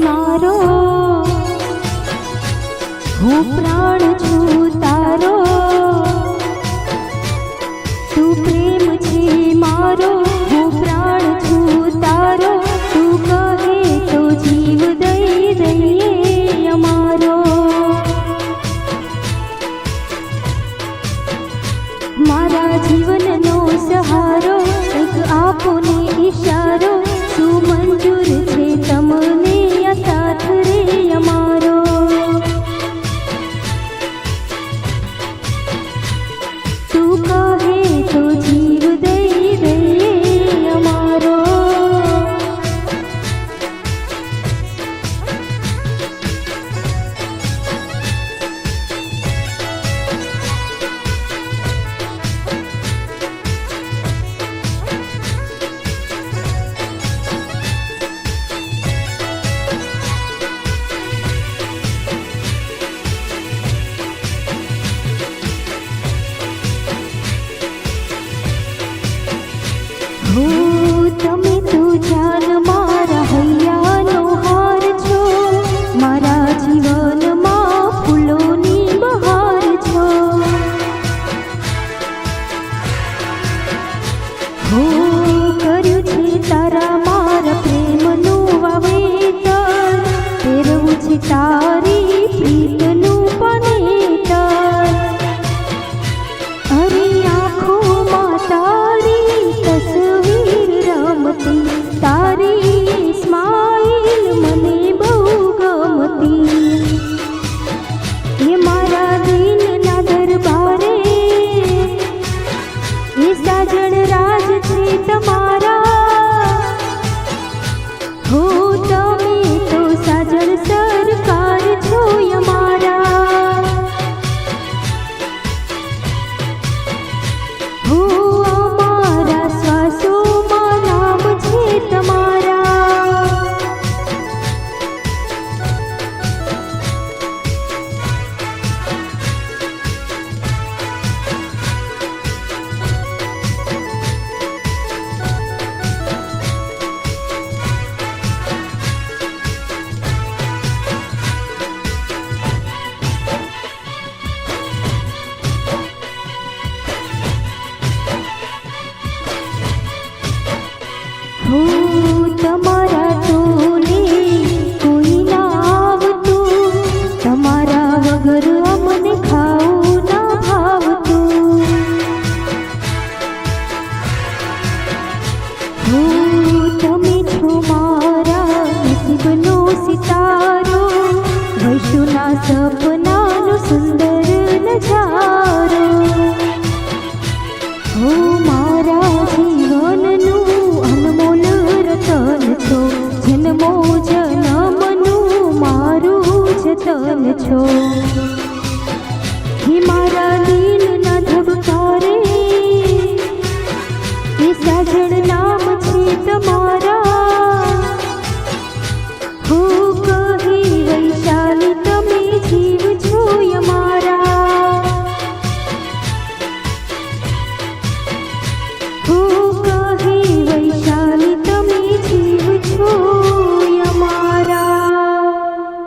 मारो हूँ प्राण छू तारो तू प्रेम छे मारो हूँ प्राण छू तारो तू कहे तो जीव दई दईए अमारो मारा जीवन नो सहारो एक आपने इशारो तू मंजूर छे तमने या साथ रे अमारो तू कहे तो जीव दई दईए अमारो हो तमे तो जान मारा हૈયાનો હાર છો મારા જીવનમાં ફૂલોની બહાર છો हो કર્યું છે તારા મારા પ્રેમનું વાવેતર પહેરવું છે તારી પ્રીતનું પનેતર અરે આંખોમાં તારી तस्वीर रमती तारी स्माइल मने बहु गमती ये मारा दिल ना दरबारे ये साजन राज छे तमारा हो तमे तो साजन सरकार छो यमारा हो हो तमारा टोले कोई ना आवतुं तमारा वगर अमने खाऊ ना भावतुं हो तमे छो मारा नसीबनो सितारो वैशुना सपनानो सुंदर नजारो हो मारा जीवननु अनमोल रतन छो जन्मो जन्मनु मारू जतन छो।